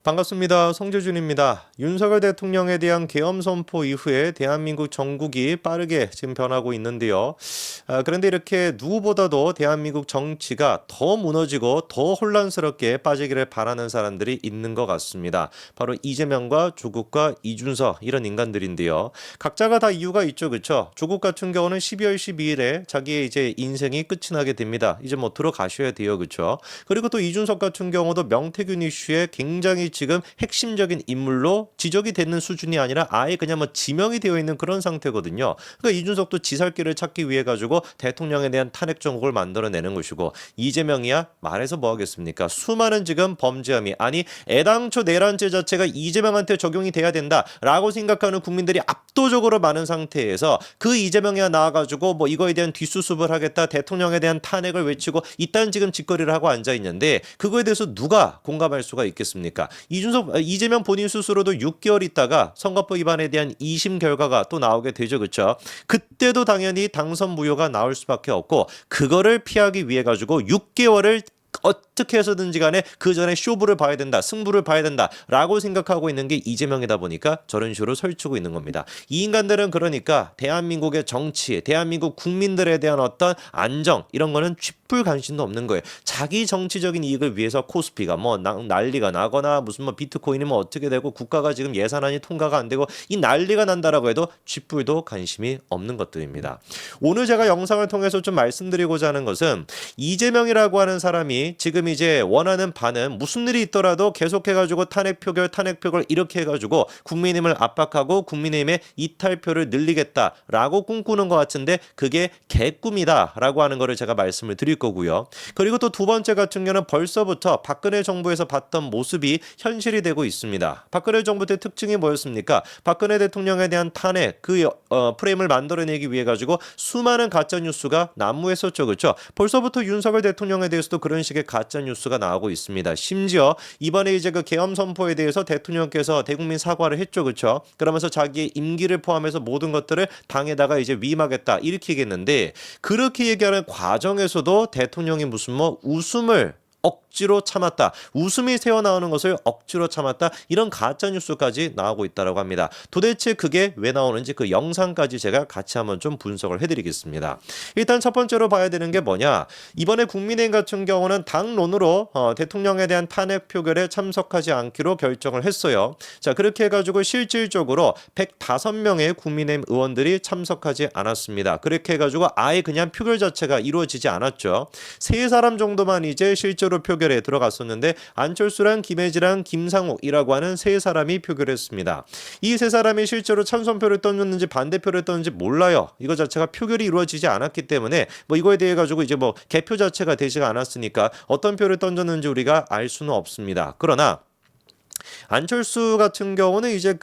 반갑습니다. 성재준입니다. 윤석열 대통령에 대한 계엄 선포 이후에 대한민국 정국이 빠르게 지금 변하고 있는데요. 그런데 이렇게 누구보다도 대한민국 정치가 더 무너지고 더 혼란스럽게 빠지기를 바라는 사람들이 있는 것 같습니다. 바로 이재명과 조국과 이준석 이런 인간들인데요. 각자가 다 이유가 있죠, 그렇죠? 조국 같은 경우는 12월 12일에 자기의 이제 인생이 끝이 나게 됩니다. 이제 뭐 들어가셔야 돼요, 그렇죠? 그리고 또 이준석 같은 경우도 명태균 이슈에 굉장히 지금 핵심적인 인물로 지적이 되는 수준이 아니라 아예 그냥 뭐 지명이 되어 있는 그런 상태거든요. 그러니까 이준석도 지살길을 찾기 위해 가지고 대통령에 대한 탄핵 정국을 만들어내는 것이고, 이재명이야 말해서 뭐 하겠습니까? 수많은 지금 범죄 혐의, 아니 애당초 내란죄 자체가 이재명한테 적용이 돼야 된다라고 생각하는 국민들이 압도적으로 많은 상태에서 그 이재명이야 나와가지고 뭐 이거에 대한 뒷수습을 하겠다, 대통령에 대한 탄핵을 외치고 이딴 지금 짓거리를 하고 앉아 있는데, 그거에 대해서 누가 공감할 수가 있겠습니까? 이재명 본인 스스로도 6개월 있다가 선거법 위반에 대한 2심 결과가 또 나오게 되죠, 그렇죠? 그때도 당연히 당선 무효가 나올 수밖에 없고, 그거를 피하기 위해 가지고 6개월을 어떻게 해서든지 간에 그 전에 쇼부를 봐야 된다, 승부를 봐야 된다라고 생각하고 있는 게 이재명이다 보니까 저런 식으로 설치고 있는 겁니다. 이 인간들은 그러니까 대한민국의 정치, 대한민국 국민들에 대한 어떤 안정 이런 거는 쥐뿔 관심도 없는 거예요. 자기 정치적인 이익을 위해서 코스피가 뭐 난리가 나거나 무슨 뭐 비트코인이 뭐 어떻게 되고 국가가 지금 예산안이 통과가 안 되고 이 난리가 난다라고 해도 쥐뿔도 관심이 없는 것들입니다. 오늘 제가 영상을 통해서 좀 말씀드리고자 하는 것은, 이재명이라고 하는 사람이 지금 이제 원하는 바는 무슨 일이 있더라도 계속해가지고 탄핵 표결 이렇게 해가지고 국민의힘을 압박하고 국민의힘의 이탈표를 늘리겠다라고 꿈꾸는 것 같은데, 그게 개꿈이다라고 하는 거를 제가 말씀을 드릴 거고요. 그리고 또 두 번째 같은 경우는 벌써부터 박근혜 정부에서 봤던 모습이 현실이 되고 있습니다. 박근혜 정부 때 특징이 뭐였습니까? 박근혜 대통령에 대한 탄핵 프레임을 만들어내기 위해 가지고 수많은 가짜 뉴스가 난무했었죠, 그렇죠? 벌써부터 윤석열 대통령에 대해서도 그런 식의 가짜 뉴스가 나오고 있습니다. 심지어 이번에 이제 그 계엄 선포에 대해서 대통령께서 대국민 사과를 했죠, 그렇죠? 그러면서 자기의 임기를 포함해서 모든 것들을 당에다가 이제 위임하겠다 이렇게 얘기했는데, 그렇게 얘기하는 과정에서도 대통령이 무슨 뭐 웃음을 억지로 참았다, 웃음이 새어나오는 것을 억지로 참았다, 이런 가짜뉴스까지 나오고 있다고 합니다. 도대체 그게 왜 나오는지 그 영상까지 제가 같이 한번 좀 분석을 해드리겠습니다. 일단 첫 번째로 봐야 되는 게 뭐냐, 이번에 국민의힘 같은 경우는 당론으로 대통령에 대한 탄핵 표결에 참석하지 않기로 결정을 했어요. 자, 그렇게 해가지고 실질적으로 105명의 국민의힘 의원들이 참석하지 않았습니다. 그렇게 해가지고 아예 그냥 표결 자체가 이루어지지 않았죠. 세 사람 정도만 이제 실제로 표결에 들어갔었는데, 안철수랑 김혜지랑 김상욱이라고 하는 세 사람이 표결했습니다. 이 세 사람이 실제로 찬성표를 던졌는지 반대표를 던졌는지 몰라요. 이거 자체가 표결이 이루어지지 않았기 때문에 뭐 이거에 대해 가지고 이제 뭐 개표 자체가 되지가 않았으니까 어떤 표를 던졌는지 우리가 알 수는 없습니다. 그러나 안철수 같은 경우는 이제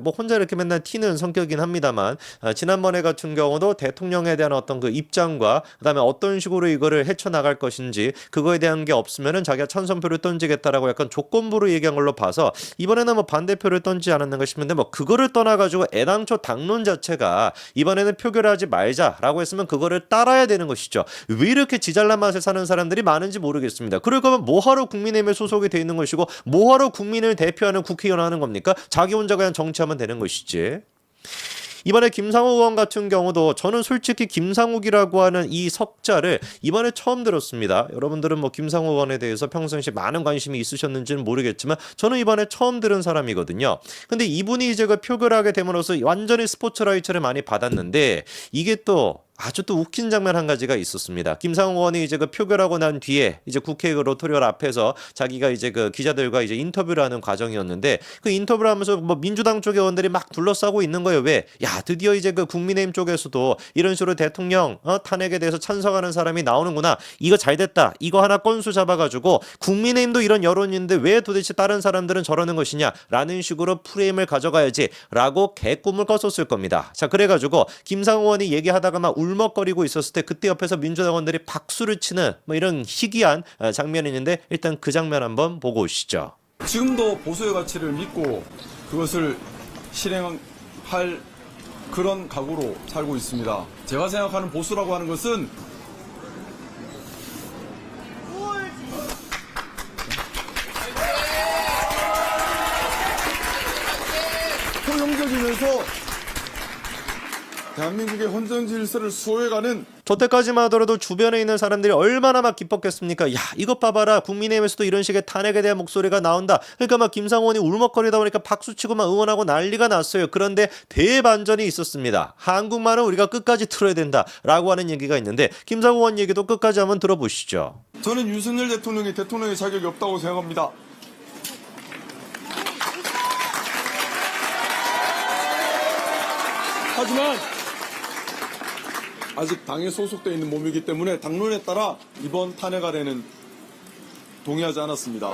뭐 혼자 이렇게 맨날 튀는 성격이긴 합니다만, 지난번에 같은 경우도 대통령에 대한 어떤 그 입장과 그다음에 어떤 식으로 이거를 헤쳐나갈 것인지 그거에 대한 게 없으면은 자기가 찬성표를 던지겠다라고 약간 조건부로 얘기한 걸로 봐서, 이번에는 뭐 반대표를 던지지 않았는가 싶은데, 뭐 그거를 떠나가지고 애당초 당론 자체가 이번에는 표결하지 말자라고 했으면 그거를 따라야 되는 것이죠. 왜 이렇게 지잘난 맛에 사는 사람들이 많은지 모르겠습니다. 그럴 거면 뭐하러 국민의힘에 소속이 돼 있는 것이고 뭐하러 국민을 대표하는 국회의원 하는 겁니까? 자기 혼자 그냥 정치하면 되는 것이지. 이번에 김상욱 의원 같은 경우도 저는 솔직히 김상욱이라고 하는 이 석자를 이번에 처음 들었습니다. 여러분들은 뭐 김상욱 의원에 대해서 평상시에 많은 관심이 있으셨는지는 모르겠지만 저는 이번에 처음 들은 사람이거든요. 근데 이분이 이제 그 표결하게 됨으로써 완전히 스포트라이트를 많이 받았는데, 이게 또 아주 또 웃긴 장면 한 가지가 있었습니다. 김상욱 의원이 이제 그 표결하고 난 뒤에 이제 국회 로토리얼 앞에서 자기가 이제 그 기자들과 이제 인터뷰를 하는 과정이었는데, 그 인터뷰를 하면서 뭐 민주당 쪽의 의원들이 막 둘러싸고 있는 거예요. 왜? 야, 드디어 이제 그 국민의힘 쪽에서도 이런 식으로 대통령 탄핵에 대해서 찬성하는 사람이 나오는구나. 이거 잘 됐다. 이거 하나 건수 잡아가지고 국민의힘도 이런 여론인데 왜 도대체 다른 사람들은 저러는 것이냐라는 식으로 프레임을 가져가야지라고 개꿈을 꿨었을 겁니다. 자, 그래가지고 김상욱 의원이 얘기하다가 막 울먹거리고 있었을 때 그때 옆에서 민주당원들이 박수를 치는 뭐 이런 희귀한 장면이 있는데, 일단 그 장면 한번 보고 오시죠. 지금도 보수의 가치를 믿고 그것을 실행할 그런 각오로 살고 있습니다. 제가 생각하는 보수라고 하는 것은 소형적이면서 대한민국의 헌정 질서를 수호해가는 저때까지만 하더라도 주변에 있는 사람들이 얼마나 막 기뻤겠습니까? 야, 이것 봐봐라. 국민의힘에서도 이런 식의 탄핵에 대한 목소리가 나온다. 그러니까 막 김상원이 울먹거리다 보니까 박수치고 막 응원하고 난리가 났어요. 그런데 대반전이 있었습니다. 한국말은 우리가 끝까지 틀어야 된다라고 하는 얘기가 있는데 김상원 얘기도 끝까지 한번 들어보시죠. 저는 윤석열 대통령이 대통령의 자격이 없다고 생각합니다. 하지만 아직 당에 소속되어 있는 몸이기 때문에 당론에 따라 이번 탄핵안에는 동의하지 않았습니다.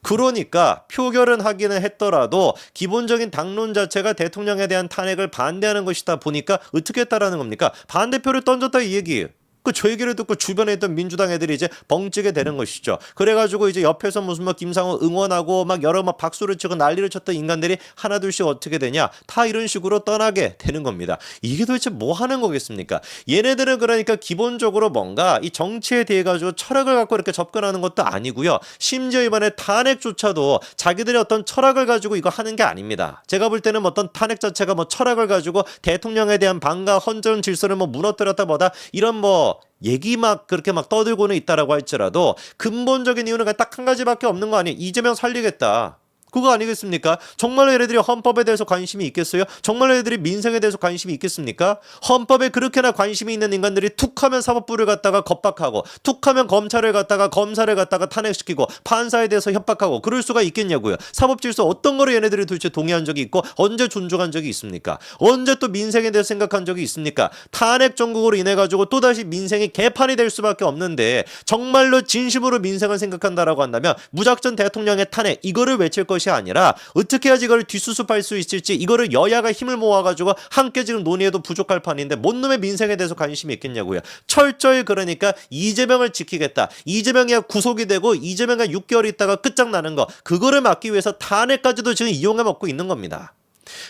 그러니까 표결은 하기는 했더라도 기본적인 당론 자체가 대통령에 대한 탄핵을 반대하는 것이다 보니까 어떻게 했다라는 겁니까? 반대표를 던졌다 이 얘기예요. 저 얘기를 듣고 주변에 있던 민주당 애들이 이제 벙찌게 되는 것이죠. 그래가지고 이제 옆에서 무슨 막 김상원 응원하고 막 여러 막 박수를 치고 난리를 쳤던 인간들이 하나둘씩 어떻게 되냐? 다 이런 식으로 떠나게 되는 겁니다. 이게 도대체 뭐 하는 거겠습니까? 얘네들은 그러니까 기본적으로 뭔가 이 정치에 대해 가지고 철학을 갖고 이렇게 접근하는 것도 아니고요. 심지어 이번에 탄핵조차도 자기들의 어떤 철학을 가지고 이거 하는 게 아닙니다. 제가 볼 때는 어떤 탄핵 자체가 뭐 철학을 가지고 대통령에 대한 반가 헌정 질서를 뭐 무너뜨렸다 뭐다 이런 뭐 얘기 막 그렇게 막 떠들고는 있다라고 할지라도 근본적인 이유는 딱 한 가지밖에 없는 거 아니에요. 이재명 살리겠다. 그거 아니겠습니까? 정말로 얘네들이 헌법에 대해서 관심이 있겠어요? 정말로 얘네들이 민생에 대해서 관심이 있겠습니까? 헌법에 그렇게나 관심이 있는 인간들이 툭하면 사법부를 갖다가 겁박하고 툭하면 검찰을 갖다가 검사를 갖다가 탄핵시키고 판사에 대해서 협박하고 그럴 수가 있겠냐고요. 사법질서 어떤 거를 얘네들이 도대체 동의한 적이 있고 언제 존중한 적이 있습니까? 언제 또 민생에 대해서 생각한 적이 있습니까? 탄핵 정국으로 인해 가지고 또다시 민생이 개판이 될 수밖에 없는데 정말로 진심으로 민생을 생각한다라고 한다면 무작정 대통령의 탄핵 이거를 외칠 것이 아니라 어떻게 해야지 이걸 뒷수습할 수 있을지 이거를 여야가 힘을 모아가지고 함께 지금 논의해도 부족할 판인데 뭔 놈의 민생에 대해서 관심이 있겠냐고요. 철저히 그러니까 이재명을 지키겠다. 이재명이 구속이 되고 이재명이 6개월 있다가 끝장나는 거 그거를 막기 위해서 탄핵까지도 지금 이용해 먹고 있는 겁니다.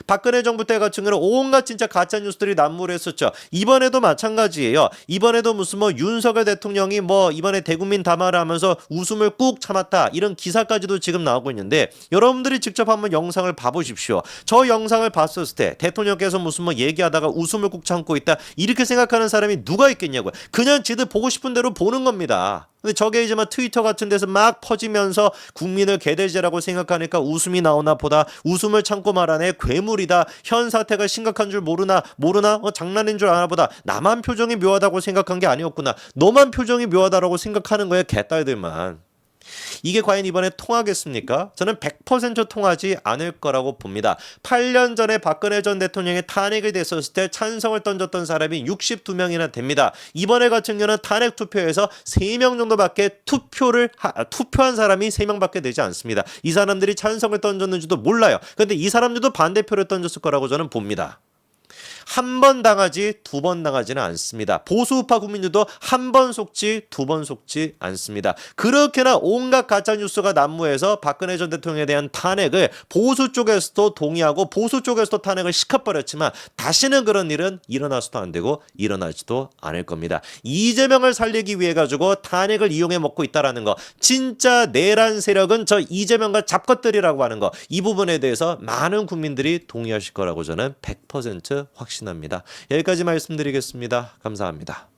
박근혜 정부 때 같은 경우는 온갖 진짜 가짜 뉴스들이 난무를 했었죠. 이번에도 마찬가지예요. 이번에도 무슨 뭐 윤석열 대통령이 뭐 이번에 대국민 담화를 하면서 웃음을 꾹 참았다 이런 기사까지도 지금 나오고 있는데 여러분들이 직접 한번 영상을 봐보십시오. 저 영상을 봤었을 때 대통령께서 무슨 뭐 얘기하다가 웃음을 꾹 참고 있다 이렇게 생각하는 사람이 누가 있겠냐고요. 그냥 지들 보고 싶은 대로 보는 겁니다. 근데 저게 이제 막 트위터 같은 데서 막 퍼지면서 국민을 개돼지라고 생각하니까 웃음이 나오나 보다. 웃음을 참고 말하네. 괴물이다. 현 사태가 심각한 줄 모르나 장난인 줄 아나 보다. 나만 표정이 묘하다고 생각한 게 아니었구나. 너만 표정이 묘하다라고 생각하는 거야 개딸들만. 이게 과연 이번에 통하겠습니까? 저는 100% 통하지 않을 거라고 봅니다. 8년 전에 박근혜 전 대통령이 탄핵이 됐었을 때 찬성을 던졌던 사람이 62명이나 됩니다. 이번에 같은 경우는 탄핵 투표에서 3명 정도밖에 투표한 사람이 3명밖에 되지 않습니다. 이 사람들이 찬성을 던졌는지도 몰라요. 그런데 이 사람들도 반대표를 던졌을 거라고 저는 봅니다. 한 번 당하지 두 번 당하지는 않습니다. 보수우파 국민들도 한 번 속지 두 번 속지 않습니다. 그렇게나 온갖 가짜뉴스가 난무해서 박근혜 전 대통령에 대한 탄핵을 보수 쪽에서도 동의하고 보수 쪽에서도 탄핵을 시켜버렸지만 다시는 그런 일은 일어나서도 안 되고 일어나지도 않을 겁니다. 이재명을 살리기 위해 가지고 탄핵을 이용해 먹고 있다라는 거 진짜 내란 세력은 저 이재명과 잡것들이라고 하는 거 이 부분에 대해서 많은 국민들이 동의하실 거라고 저는 100% 확신합니다. 여기까지 말씀드리겠습니다. 감사합니다.